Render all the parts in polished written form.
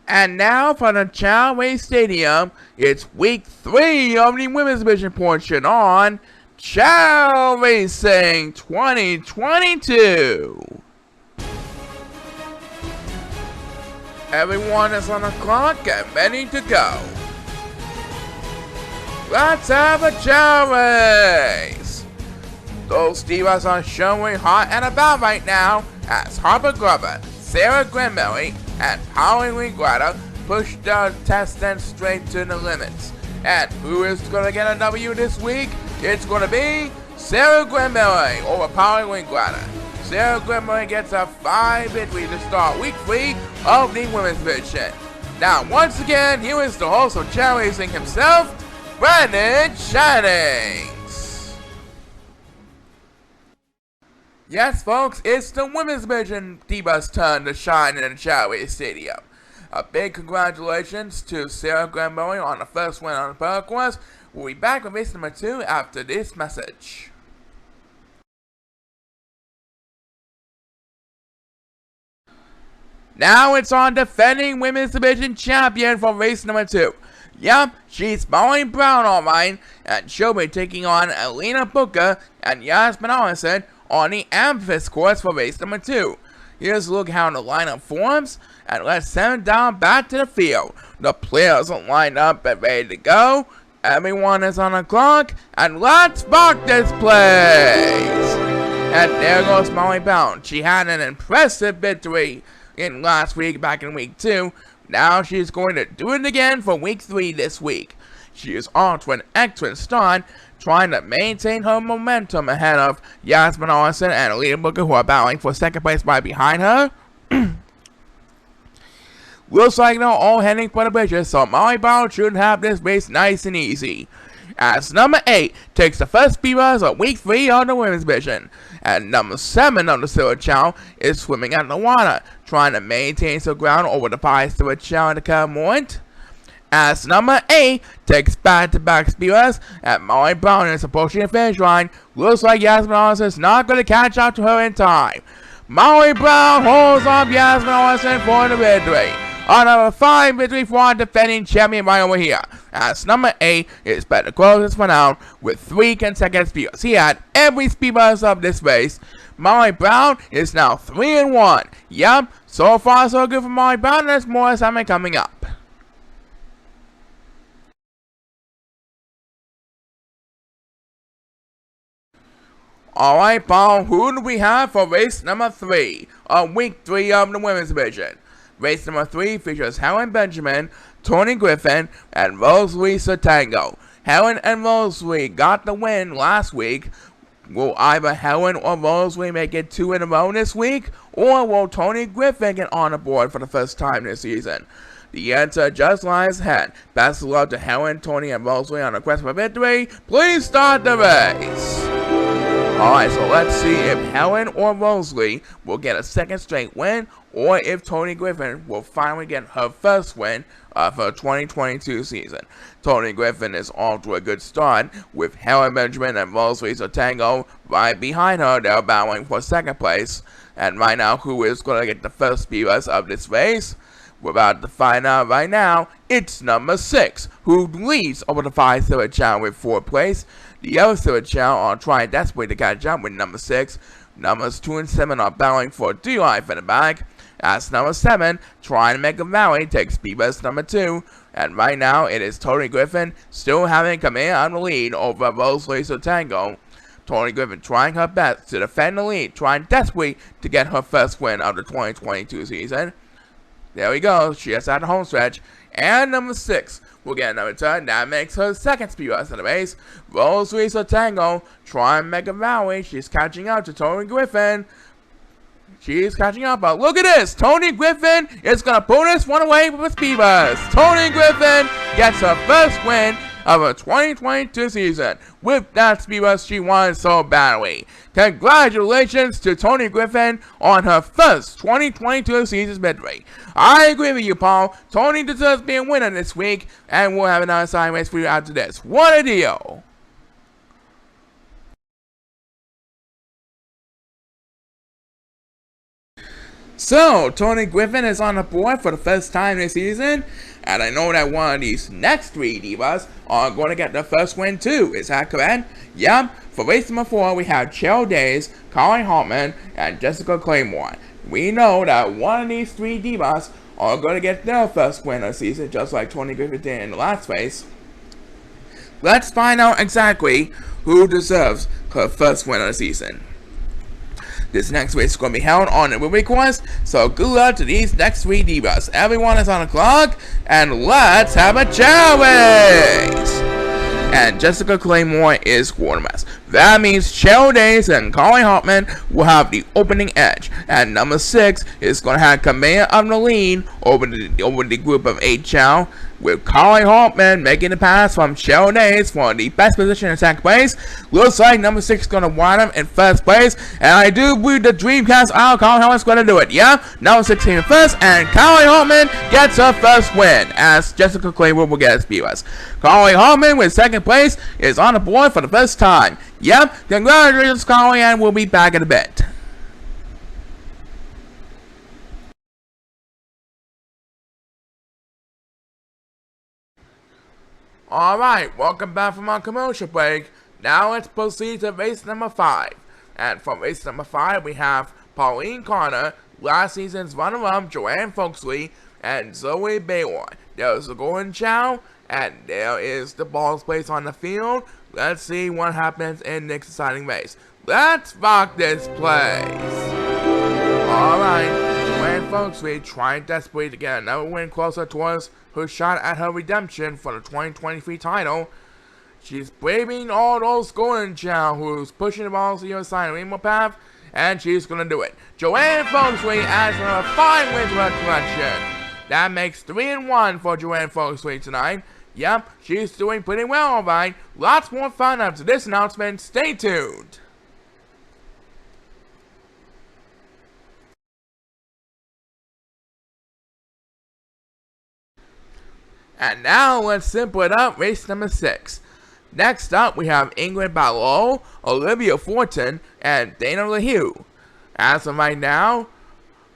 And now from the ChaoEmperor Stadium, it's week 3 of the women's division portion on Chao Racing 2022. Everyone is on the clock and ready to go. Let's have a Chao race! Those divas are showing hot and about right now as Harper Glover, Sarah Granberry, and Holly Greta push the contestants straight to the limits. And who is going to get a W this week? It's going to be Sarah Granberry over Holly Greta. Sarah Granberry gets a 5 victory to start week 3 of the women's division. Now, once again, here is the host of Chao Racing himself, Brandon Shannings. Yes, folks, it's the women's division divas' turn to shine in the ChaoEmperor Stadium. A big congratulations to Sarah Granberry on the first win on the Pearl course. We'll be back with race number 2 after this message. Now it's on defending women's division champion for race number 2. Yep, she's Molly Brown alright, and she'll be taking on Alina Booker and Yasmin Allison on the Amethyst course for race number 2. Here's a look how the lineup forms, and let's send it down back to the field. The players are lined up and ready to go. Everyone is on the clock, and let's rock this place! And there goes Molly Brown. She had an impressive victory in last week, back in week 2. Now she's going to do it again for week 3 this week. She is off to an excellent start, trying to maintain her momentum ahead of Yasmin Allison and Alina Booker, who are battling for second place right behind her. Looks like they're all heading for the bridges, so Molly Brown should have this race nice and easy. As number 8 takes the first speedruns of week 3 of the women's division, and number 7 of the Silver Chao is swimming at the water, trying to maintain some ground over the 5 Silver Chao in the current moment. As number 8 takes back-to-back speedruns, and Molly Brown is approaching the finish line. Looks like Yasmin Allison is not going to catch up to her in time. Molly Brown holds off Yasmin Allison for the victory. A number 5 victory for our defending champion right over here. As number 8 is better to close this one out with 3 consecutive speedruns. He had every speedruns of this race. Molly Brown is now 3-1. Yup, so far so good for Molly Brown, and there's more assignment coming up. Alright, Paul, who do we have for race number 3 of week 3 of the women's division? Race number 3 features Helen Benjamin, Tony Griffin, and Rosalie Sotango. Helen and Rosalie got the win last week. Will either Helen or Rosalie make it 2 in a row this week, or will Tony Griffin get on the board for the first time this season? The answer just lies ahead. Best of luck to Helen, Tony, and Rosalie on the quest for victory. Please start the race. Alright, so let's see if Helen or Rosalie will get a second straight win, or if Tony Griffin will finally get her first win for the 2022 season. Tony Griffin is off to a good start, with Helen Benjamin and Rosalie Sotango right behind her. They're battling for second place. And right now, who is going to get the first speedruns of this race? We're about to find out right now. It's number 6, who leads over the 5 Silver Chao with 4th place. The other Silver Chao are trying desperately to catch up with number 6. Numbers 2 and 7 are battling for 3 life in the back. As number 7, trying to make a rally, takes speedruns number 2. And right now, it is Tony Griffin still having come in on the lead over Rosalie Sotango. Tony Griffin trying her best to defend the lead, trying desperately to get her first win of the 2022 season. There we go, she is at the home stretch. And number 6 will get another turn. That makes her second speedrun of the race. Rosalie Sotango trying to make a rally. She's catching up to Tony Griffin. She's catching up, but look at this! Tony Griffin is going to pull this one away with a speedrun. Tony Griffin gets her first win of the 2022 season with that speedrun she wanted so badly. Congratulations to Tony Griffin on her first 2022 season victory. I agree with you, Paul. Tony deserves to be a winner this week, and we'll have another sign race for you after this. What a deal! So, Tony Griffin is on the board for the first time this season, and I know that one of these next 3 divas are going to get the first win too. Is that correct? Yep. For race number 4, we have Chao, Colin Hartman, and Jessica Claymore. We know that one of these 3 divas are going to get their first win of the season, just like Tony Griffin did in the last race. Let's find out exactly who deserves her first win of the season. This next race is going to be held on the Ruby course, so good luck to these next 3 divas. Everyone is on the clock, and let's have a chaorace! And Jessica Claymore is quartermaster. That means Chao and Colin Hartman will have the opening edge, and number 6 is going to have command of the lead over the group of 8 Chao, with Colin Hartman making the pass from Chao for the best position in second place. Looks like number 6 is going to wind up in first place, and I do believe the Dreamcast out Colin Hartman's going to do it. Yeah, number 6 came in first, and Colin Hartman gets her first win, as Jessica Claymore will get his viewers. Colin Hartman with second place is on the board for the first time. Yep, congratulations Colin, and we'll be back in a bit. Alright, welcome back from our commercial break. Now let's proceed to race number 5. And for race number 5, we have Pauline Carter, last season's runner-up Joanne Foxley, and Zoe Baylor. There's the Golden Chao, and there is the balls placed on the field. Let's see what happens in the next exciting race. Let's rock this place. Alright, Joanne Foxley trying desperately to get another win closer towards her shot at her redemption for the 2023 title. She's braving all those Golden Chao who's pushing the balls to the other side of the rainbow path, and she's gonna do it. Joanne Foxley adds her 5 wins to her collection. That makes 3-1 for Joanne Foxley tonight. Yep, she's doing pretty well, alright. Lots more fun after this announcement. Stay tuned. And now let's simple it up, race number 6. Next up, we have Ingrid Ballot, Olivia Fortin, and Dana LaHue. As of right now,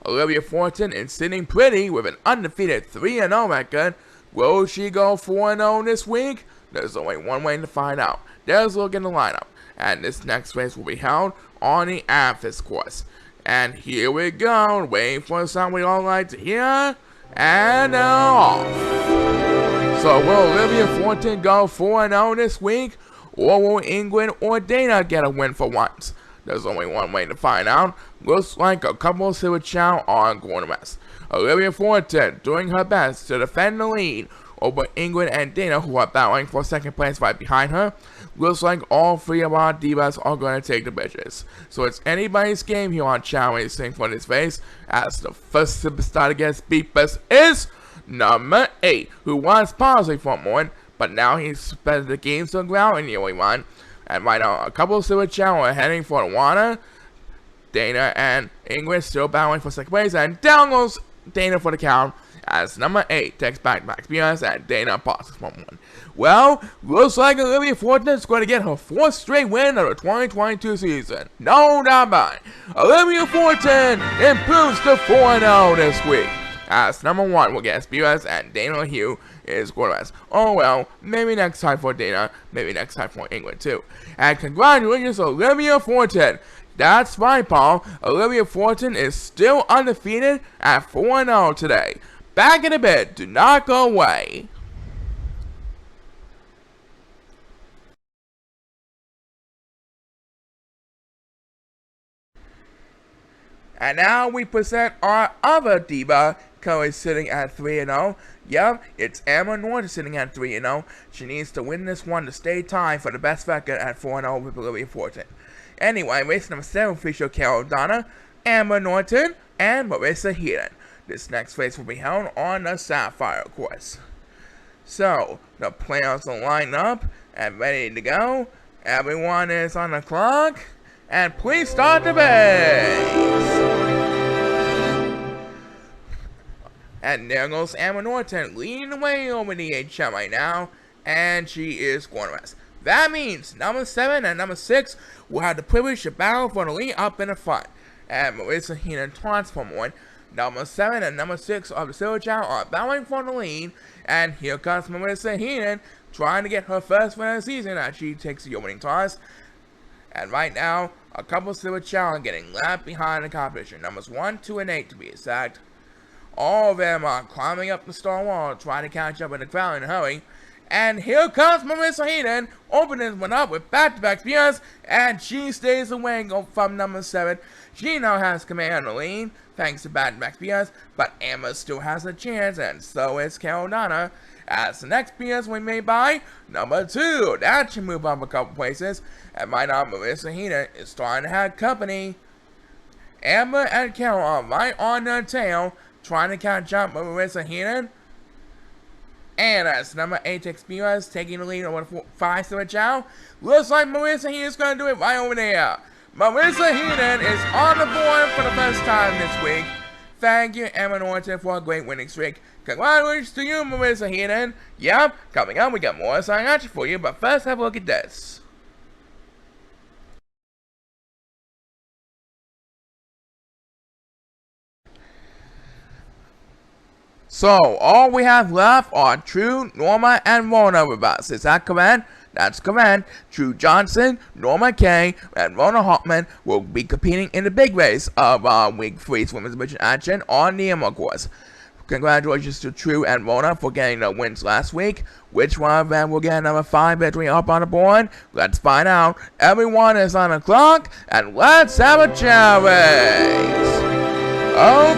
Olivia Fortin is sitting pretty with an undefeated 3-0 record. Will she go 4-0 this week? There's only one way to find out. There's a look in the lineup. And this next race will be held on the Amethyst course. And here we go, waiting for a sound we all like to hear. And off. So will Olivia Fortin go 4-0 this week? Or will Ingrid or Dana get a win for once? There's only one way to find out. Looks like a couple of Silver Chao are going to rest. Olivia Fortin doing her best to defend the lead over Ingrid and Dana, who are battling for second place right behind her. Looks like all 3 of our divas are going to take the bitches. So it's anybody's game here on Chao Racing for this race, as the first superstar to get beat best is number 8, who was pausing for a moment, but now he's spent the game to the ground and nearly won. And right now, a couple of Silver Chao are heading for the water. Dana and Ingrid still battling for second place, and down goes Dana for the count, as number 8 takes back-to-back experience, and Dana pauses for 1. Well, looks like Olivia Fortin is going to get her 4th straight win of the 2022 season. No doubt about it. Olivia Fortin improves to 4-0 this week, as number 1 will get experience, and Dana LaHue is going to rest. Oh well, maybe next time for Dana, maybe next time for England too. And congratulations, Olivia Fortin. That's right, Paul. Olivia Fortin is still undefeated at 4-0 today. Back in a bit, do not go away. And now we present our other diva, currently sitting at 3-0. Yep, it's Amber Norton sitting at 3-0. She needs to win this one to stay tied for the best record at 4-0 with Olivia Fortin. Anyway, race number 7 features Carol Donna, Amber Norton, and Marissa Heaton. This next race will be held on the Sapphire course. So, the players are lined up and ready to go. Everyone is on the clock. And please start the race. And there goes Amber Norton leading the way over the HM right now. And she is going to rest. That means number 7 and number 6 will have the privilege to battle for the lead up in the front. And Marissa Heaton taunts for one. Number 7 and number 6 of the Silver Chao are battling for the lead, and here comes Melissa Heenan trying to get her first win of the season as she takes the opening toss. And right now, a couple of Silver Chao are getting left behind the competition, numbers 1, 2, and 8 to be exact. All of them are climbing up the star wall trying to catch up with the crowd in a hurry. And here comes Melissa Heenan, opening one up with back-to-back spears, and she stays away from number 7. She now has command on the lead, thanks to back-to-back spears, but Emma still has a chance, and so is Carolina. As the next spears we made by number 2, that should move up a couple places, and right now Melissa Heenan is starting to have company. Emma and Carol are right on their tail, trying to catch up with Melissa Heenan. And as number 8 Spears taking the lead over 5 Silver Chao, looks like Melissa Heenan is going to do it right over there. Melissa Heenan is on the board for the first time this week. Thank you, Emma Norton, for a great winning streak. Congratulations to you, Melissa Heenan. Yep, coming up, we got more exciting action for you, but first have a look at this. So, all we have left are True, Norma, and Rona with us. Is that correct? That's correct. True Johnson, Norma Kay, and Rona Hoffman will be competing in the big race of Week 3's Women's Division action on the Emerald course. Congratulations to True and Rona for getting the wins last week. Which one of them will get another 5 victory up on the board? Let's find out. Everyone is on the clock, and let's have a chaorace.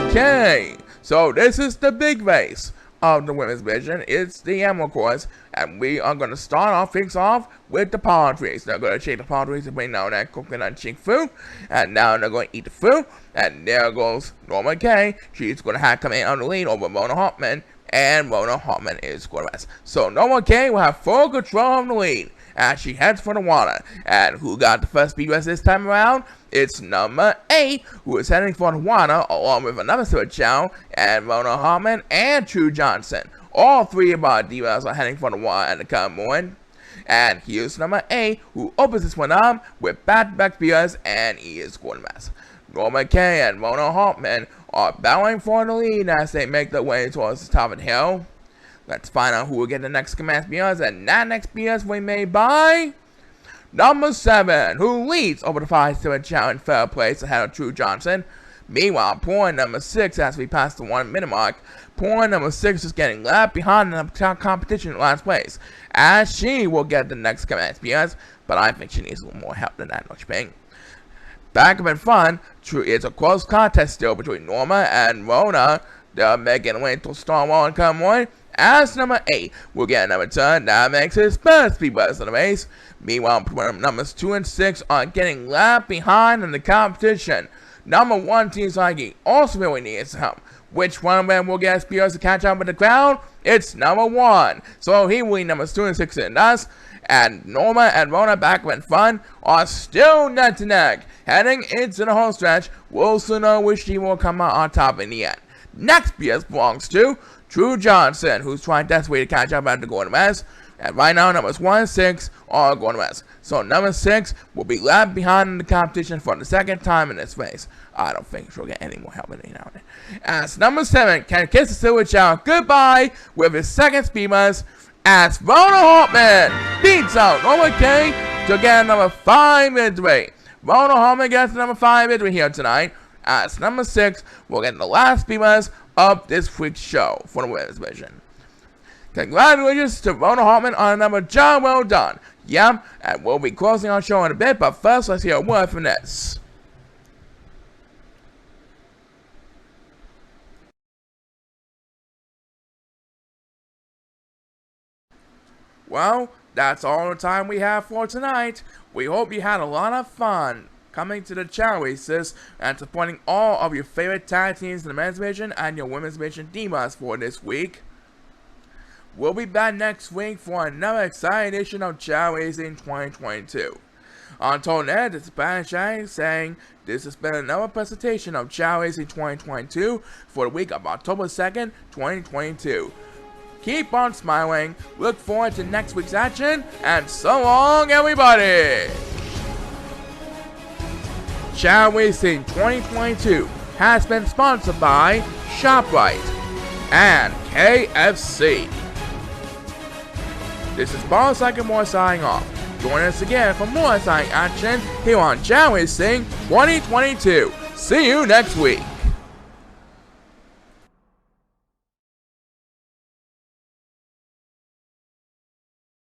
Okay. So this is the big race of the women's division. It's the Emerald course, and we are going to start things off with the palm trees. They're going to shake the palm trees and bring down that coconut chick fruit, and now they're going to eat the fruit. And there goes Norma Kay. She's going to have come in on the lead over Rona Hoffman, and Rona Hoffman is going to rest. So Norma Kay will have full control of the lead as she heads for the water. And who got the first speed race this time around? It's number 8, who is heading for the water, along with another Silver Chao, and Rona Hoffman, and True Johnson. All 3 of our divas are heading for the water at the current moment. And here's number 8, who opens this one up with back-to-back spears, and he is going to mess. Norma Kay and Rona Hoffman are battling for the lead as they make their way towards the top of the hill. Let's find out who will get the next command spears, and that next spears we made by number 7, who leads over the 5 Silver Chao in third place ahead of True Johnson. Meanwhile, point number 6, as we pass the 1 minute mark, point number 6 is getting left behind in the competition in last place, as she will get the next command spears, but I think she needs a little more help than that, don't you think? Back up in front, it's a close contest still between Norma and Rona. They're making a way to Stonewall and come on. As number 8 will get another turn, that makes his first speed buzz of the race. Meanwhile, numbers 2 and 6 are getting left behind in the competition. Number 1 Team Psyche also really needs help. Which one of them will get spears to catch up with the crowd? It's number 1. So he will lead numbers 2 and 6 in us. And Norma and Rona back up in front are still neck to neck. Heading into the home stretch, we'll soon know which team will come out on top in the end. Next spears belongs to True Johnson, who's trying desperately to catch up at the Golden West. And right now, numbers 1 and 6 are Golden West. So number 6 will be left behind in the competition for the second time in this race. I don't think she'll get any more help in now. As number 7 can kiss the Silver Chao goodbye with his second speed buzz, as Rona Hoffman beats out Norma Kay to get number 5 victory. Rona Hoffman gets number 5 victory here tonight, as number 6 will get the last speed buzz of this week's show for the women's division. Congratulations to Rona Hoffman on another job well done. Yeah, and we'll be closing our show in a bit, but first let's hear a word from this. Well, that's all the time we have for tonight. We hope you had a lot of fun coming to the Chao races and supporting all of your favorite tag teams in the men's division and your women's division divas for this week. We'll be back next week for another exciting edition of Chao Racing 2022. Until then, this is Spanish saying this has been another presentation of Chao Racing 2022 for the week of October 2nd, 2022. Keep on smiling, look forward to next week's action, and so long everybody! Chao Racing 2022 has been sponsored by ShopRite and KFC. This is Boss More signing off. Join us again for more exciting action here on Chao Racing 2022. See you next week.